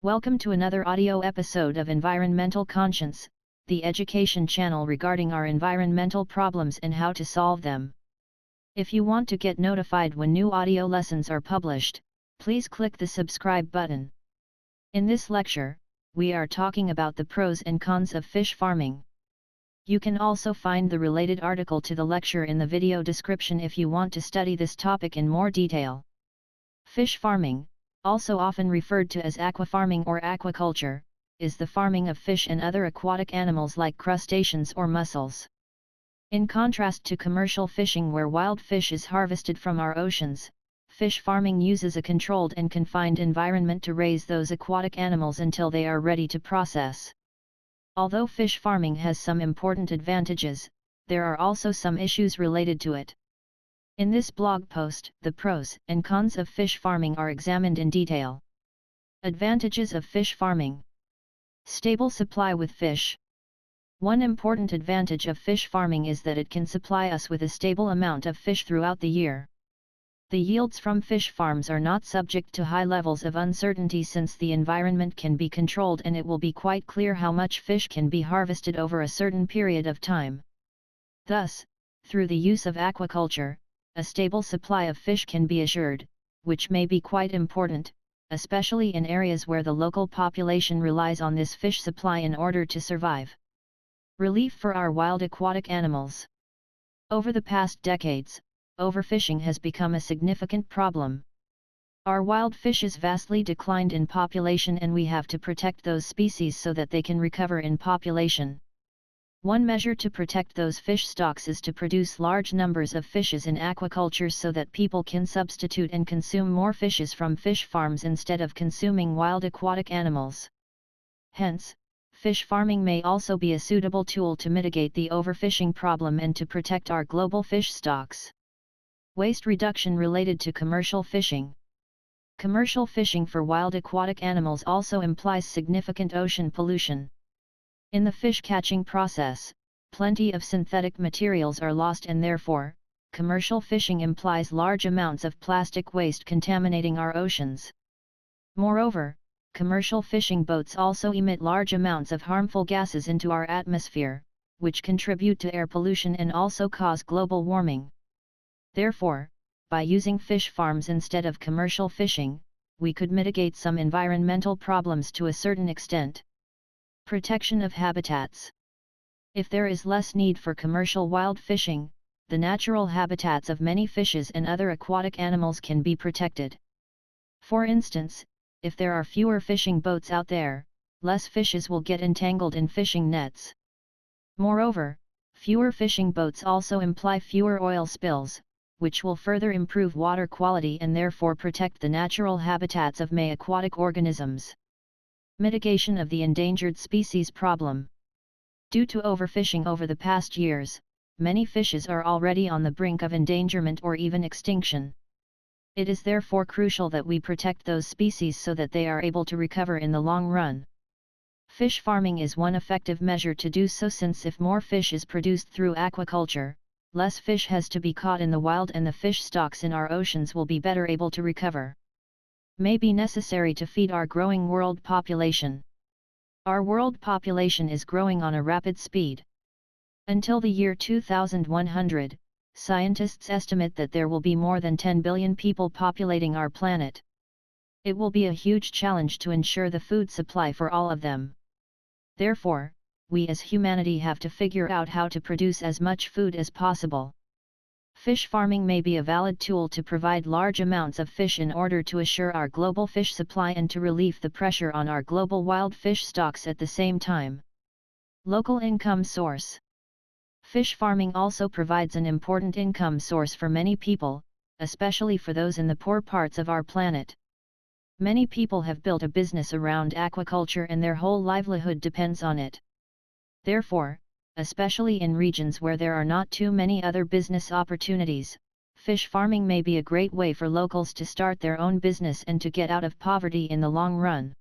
Welcome to another audio episode of Environmental Conscience, the education channel regarding our environmental problems and how to solve them. If you want to get notified when new audio lessons are published, please click the subscribe button. In this lecture, we are talking about the pros and cons of fish farming. You can also find the related article to the lecture in the video description if you want to study this topic in more detail. Fish farming, also often referred to as aquafarming or aquaculture, is the farming of fish and other aquatic animals like crustaceans or mussels. In contrast to commercial fishing where wild fish is harvested from our oceans, fish farming uses a controlled and confined environment to raise those aquatic animals until they are ready to process. Although fish farming has some important advantages, there are also some issues related to it. In this blog post, the pros and cons of fish farming are examined in detail. Advantages of fish farming. Stable supply with fish. One important advantage of fish farming is that it can supply us with a stable amount of fish throughout the year. The yields from fish farms are not subject to high levels of uncertainty since the environment can be controlled and it will be quite clear how much fish can be harvested over a certain period of time. Thus, through the use of aquaculture, a stable supply of fish can be assured, which may be quite important, especially in areas where the local population relies on this fish supply in order to survive. Relief for our wild aquatic animals. Over the past decades, overfishing has become a significant problem. Our wild fishes vastly declined in population and we have to protect those species so that they can recover in population. One measure to protect those fish stocks is to produce large numbers of fishes in aquaculture so that people can substitute and consume more fishes from fish farms instead of consuming wild aquatic animals. Hence, fish farming may also be a suitable tool to mitigate the overfishing problem and to protect our global fish stocks. Waste reduction related to commercial fishing. Commercial fishing for wild aquatic animals also implies significant ocean pollution. In the fish catching process, plenty of synthetic materials are lost and therefore, commercial fishing implies large amounts of plastic waste contaminating our oceans. Moreover, commercial fishing boats also emit large amounts of harmful gases into our atmosphere, which contribute to air pollution and also cause global warming. Therefore, by using fish farms instead of commercial fishing, we could mitigate some environmental problems to a certain extent. Protection of habitats. If there is less need for commercial wild fishing, the natural habitats of many fishes and other aquatic animals can be protected. For instance, if there are fewer fishing boats out there, less fishes will get entangled in fishing nets. Moreover, fewer fishing boats also imply fewer oil spills, which will further improve water quality and therefore protect the natural habitats of many aquatic organisms. Mitigation of the endangered species problem. Due to overfishing over the past years, many fishes are already on the brink of endangerment or even extinction. It is therefore crucial that we protect those species so that they are able to recover in the long run. Fish farming is one effective measure to do so since if more fish is produced through aquaculture, less fish has to be caught in the wild and the fish stocks in our oceans will be better able to recover. May be necessary to feed our growing world population. Our world population is growing on a rapid speed. Until the year 2100, scientists estimate that there will be more than 10 billion people populating our planet. It will be a huge challenge to ensure the food supply for all of them. Therefore, we as humanity have to figure out how to produce as much food as possible. Fish farming may be a valid tool to provide large amounts of fish in order to assure our global fish supply and to relieve the pressure on our global wild fish stocks at the same time. Local income source. Fish farming also provides an important income source for many people, especially for those in the poor parts of our planet. Many people have built a business around aquaculture and their whole livelihood depends on it. Therefore, especially in regions where there are not too many other business opportunities, fish farming may be a great way for locals to start their own business and to get out of poverty in the long run.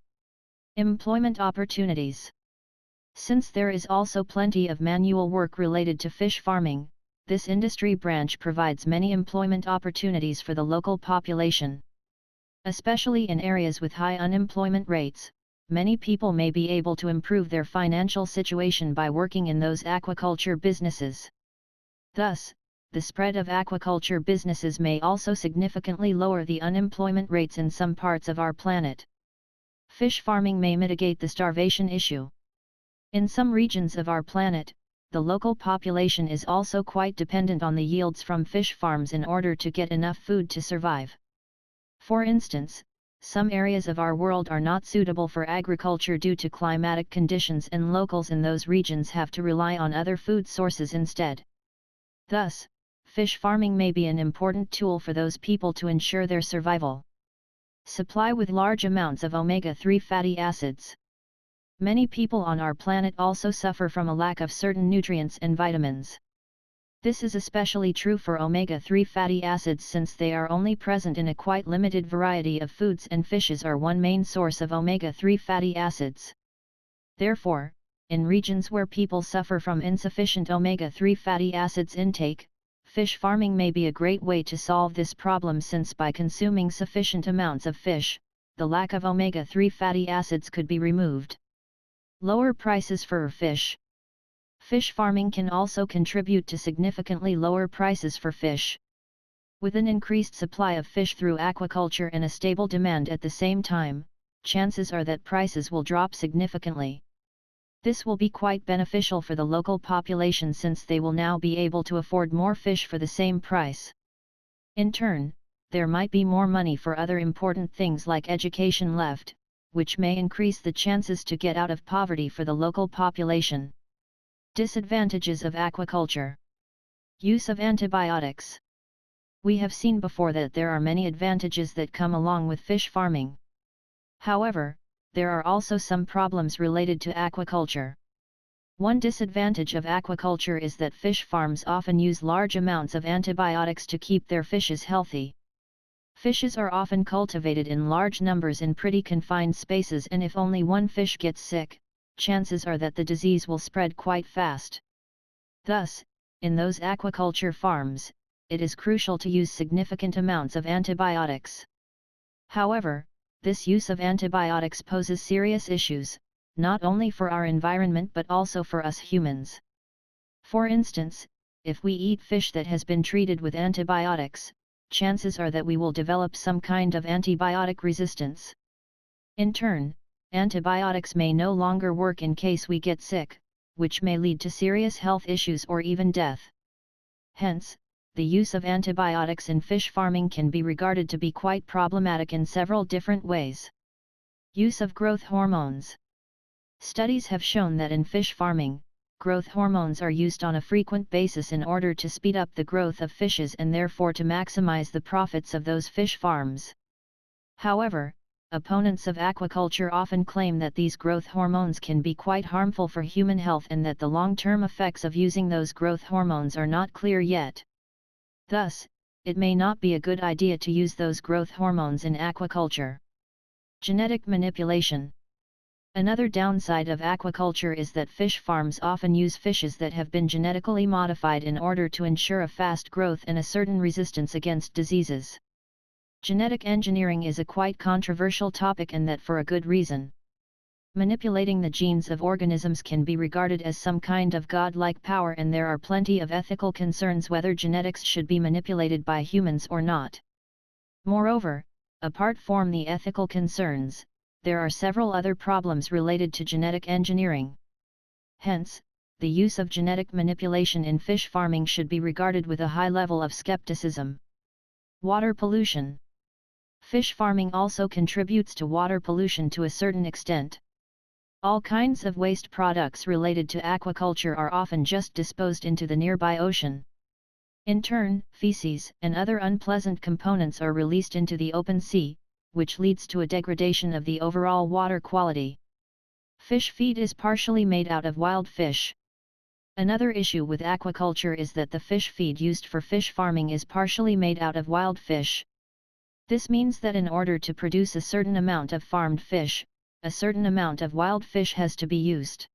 Employment opportunities. Since there is also plenty of manual work related to fish farming, this industry branch provides many employment opportunities for the local population. Especially in areas with high unemployment rates, many people may be able to improve their financial situation by working in those aquaculture businesses. Thus, the spread of aquaculture businesses may also significantly lower the unemployment rates in some parts of our planet. Fish farming may mitigate the starvation issue. In some regions of our planet, the local population is also quite dependent on the yields from fish farms in order to get enough food to survive. For instance, some areas of our world are not suitable for agriculture due to climatic conditions, and locals in those regions have to rely on other food sources instead. Thus, fish farming may be an important tool for those people to ensure their survival. Supply with large amounts of omega-3 fatty acids. Many people on our planet also suffer from a lack of certain nutrients and vitamins. This is especially true for omega-3 fatty acids, since they are only present in a quite limited variety of foods, and fishes are one main source of omega-3 fatty acids. Therefore, in regions where people suffer from insufficient omega-3 fatty acids intake, fish farming may be a great way to solve this problem, since by consuming sufficient amounts of fish, the lack of omega-3 fatty acids could be removed. Lower prices for fish. Fish farming can also contribute to significantly lower prices for fish. With an increased supply of fish through aquaculture and a stable demand at the same time, chances are that prices will drop significantly. This will be quite beneficial for the local population, since they will now be able to afford more fish for the same price. In turn, there might be more money for other important things like education left, which may increase the chances to get out of poverty for the local population. Disadvantages of aquaculture. Use of antibiotics. We have seen before that there are many advantages that come along with fish farming. However, there are also some problems related to aquaculture. One disadvantage of aquaculture is that fish farms often use large amounts of antibiotics to keep their fishes healthy. Fishes are often cultivated in large numbers in pretty confined spaces, and if only one fish gets sick, chances are that the disease will spread quite fast. Thus, in those aquaculture farms, it is crucial to use significant amounts of antibiotics. However, this use of antibiotics poses serious issues, not only for our environment but also for us humans. For instance, if we eat fish that has been treated with antibiotics, chances are that we will develop some kind of antibiotic resistance. In turn, antibiotics may no longer work in case we get sick, which may lead to serious health issues or even death. Hence, the use of antibiotics in fish farming can be regarded to be quite problematic in several different ways. Use of growth hormones. Studies have shown that in fish farming, growth hormones are used on a frequent basis in order to speed up the growth of fishes and therefore to maximize the profits of those fish farms. However, opponents of aquaculture often claim that these growth hormones can be quite harmful for human health and that the long-term effects of using those growth hormones are not clear yet. Thus, it may not be a good idea to use those growth hormones in aquaculture. Genetic manipulation. Another downside of aquaculture is that fish farms often use fishes that have been genetically modified in order to ensure a fast growth and a certain resistance against diseases. Genetic engineering is a quite controversial topic, and that for a good reason. Manipulating the genes of organisms can be regarded as some kind of godlike power, and there are plenty of ethical concerns whether genetics should be manipulated by humans or not. Moreover, apart from the ethical concerns, there are several other problems related to genetic engineering. Hence, the use of genetic manipulation in fish farming should be regarded with a high level of skepticism. Water pollution. Fish farming also contributes to water pollution to a certain extent. All kinds of waste products related to aquaculture are often just disposed into the nearby ocean. In turn, feces and other unpleasant components are released into the open sea, which leads to a degradation of the overall water quality. Fish feed is partially made out of wild fish. Another issue with aquaculture is that the fish feed used for fish farming is partially made out of wild fish. This means that in order to produce a certain amount of farmed fish, a certain amount of wild fish has to be used.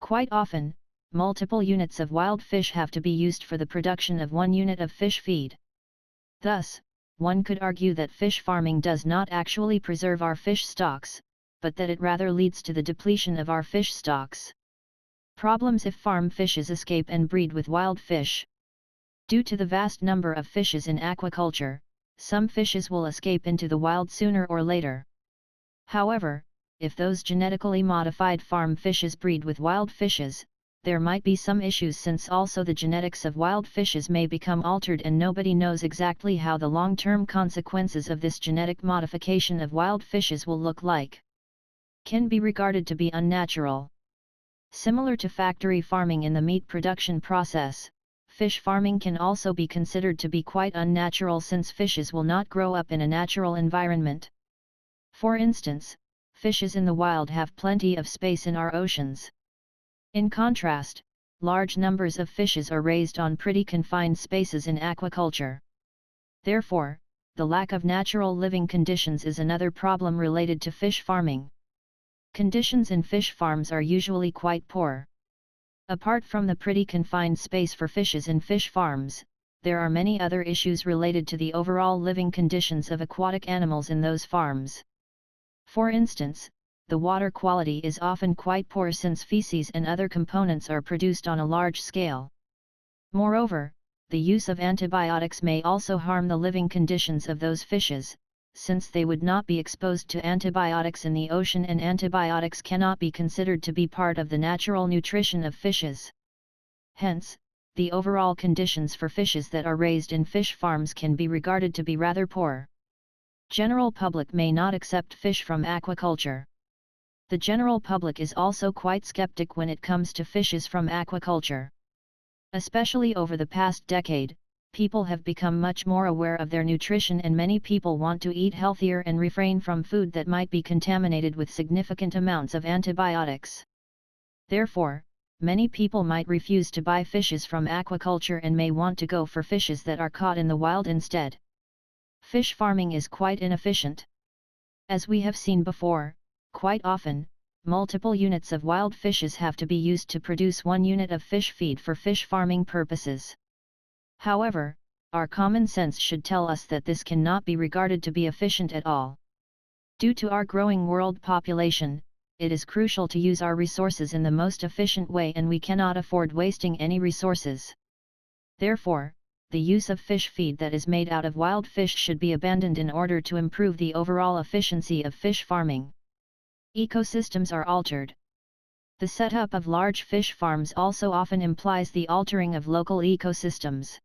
Quite often, multiple units of wild fish have to be used for the production of 1 unit of fish feed. Thus, one could argue that fish farming does not actually preserve our fish stocks, but that it rather leads to the depletion of our fish stocks. Problems if farm fishes escape and breed with wild fish. Due to the vast number of fishes in aquaculture, some fishes will escape into the wild sooner or later. However, if those genetically modified farm fishes breed with wild fishes, there might be some issues since also the genetics of wild fishes may become altered and nobody knows exactly how the long-term consequences of this genetic modification of wild fishes will look like. Can be regarded to be unnatural. Similar to factory farming in the meat production process, fish farming can also be considered to be quite unnatural since fishes will not grow up in a natural environment. For instance, fishes in the wild have plenty of space in our oceans. In contrast, large numbers of fishes are raised on pretty confined spaces in aquaculture. Therefore, the lack of natural living conditions is another problem related to fish farming. Conditions in fish farms are usually quite poor. Apart from the pretty confined space for fishes in fish farms, there are many other issues related to the overall living conditions of aquatic animals in those farms. For instance, the water quality is often quite poor since feces and other components are produced on a large scale. Moreover, the use of antibiotics may also harm the living conditions of those fishes, since they would not be exposed to antibiotics in the ocean and antibiotics cannot be considered to be part of the natural nutrition of fishes. Hence, the overall conditions for fishes that are raised in fish farms can be regarded to be rather poor. General public may not accept fish from aquaculture. The general public is also quite skeptic when it comes to fishes from aquaculture. Especially over the past decade, people have become much more aware of their nutrition and many people want to eat healthier and refrain from food that might be contaminated with significant amounts of antibiotics. Therefore, many people might refuse to buy fishes from aquaculture and may want to go for fishes that are caught in the wild instead. Fish farming is quite inefficient. As we have seen before, quite often, multiple units of wild fishes have to be used to produce one unit of fish feed for fish farming purposes. However, our common sense should tell us that this cannot be regarded to be efficient at all. Due to our growing world population, it is crucial to use our resources in the most efficient way and we cannot afford wasting any resources. Therefore, the use of fish feed that is made out of wild fish should be abandoned in order to improve the overall efficiency of fish farming. Ecosystems are altered. The setup of large fish farms also often implies the altering of local ecosystems.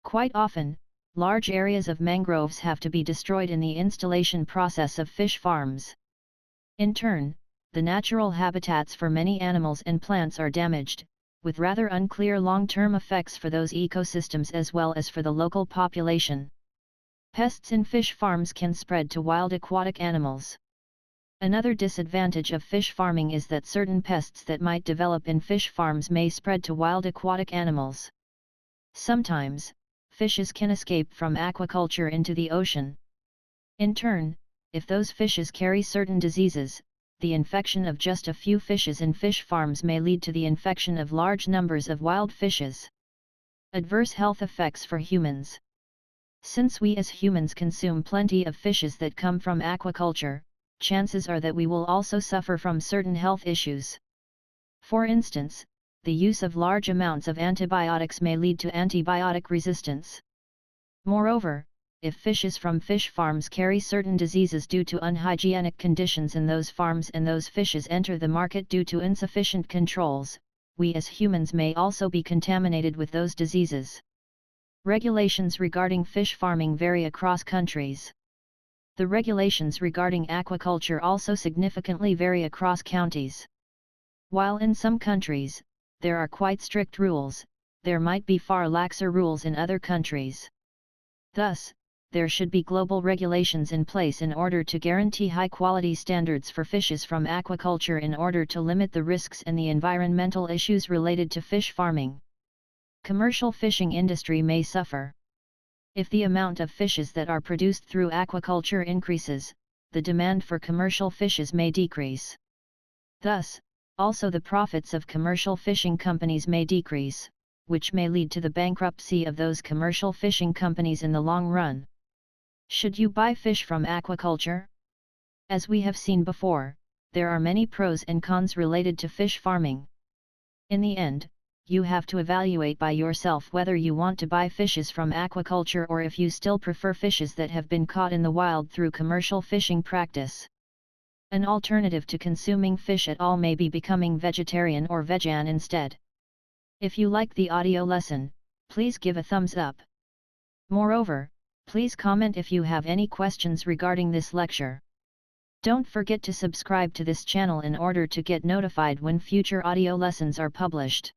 Quite often, large areas of mangroves have to be destroyed in the installation process of fish farms. In turn, the natural habitats for many animals and plants are damaged, with rather unclear long-term effects for those ecosystems as well as for the local population. Pests in fish farms can spread to wild aquatic animals. Another disadvantage of fish farming is that certain pests that might develop in fish farms may spread to wild aquatic animals. Sometimes, fishes can escape from aquaculture into the ocean. In turn, if those fishes carry certain diseases, the infection of just a few fishes in fish farms may lead to the infection of large numbers of wild fishes. Adverse health effects for humans. Since we as humans consume plenty of fishes that come from aquaculture, chances are that we will also suffer from certain health issues. For instance, the use of large amounts of antibiotics may lead to antibiotic resistance. Moreover, if fishes from fish farms carry certain diseases due to unhygienic conditions in those farms and those fishes enter the market due to insufficient controls, we as humans may also be contaminated with those diseases. Regulations regarding fish farming vary across countries. The regulations regarding aquaculture also significantly vary across counties. While in some countries, there are quite strict rules, there might be far laxer rules in other countries. Thus, there should be global regulations in place in order to guarantee high-quality standards for fishes from aquaculture in order to limit the risks and the environmental issues related to fish farming. Commercial fishing industry may suffer. If the amount of fishes that are produced through aquaculture increases, the demand for commercial fishes may decrease. Thus, also the profits of commercial fishing companies may decrease, which may lead to the bankruptcy of those commercial fishing companies in the long run. Should you buy fish from aquaculture? As we have seen before, there are many pros and cons related to fish farming. In the end, you have to evaluate by yourself whether you want to buy fishes from aquaculture or if you still prefer fishes that have been caught in the wild through commercial fishing practice. An alternative to consuming fish at all may be becoming vegetarian or vegan instead. If you like the audio lesson, please give a thumbs up. Moreover, please comment if you have any questions regarding this lecture. Don't forget to subscribe to this channel in order to get notified when future audio lessons are published.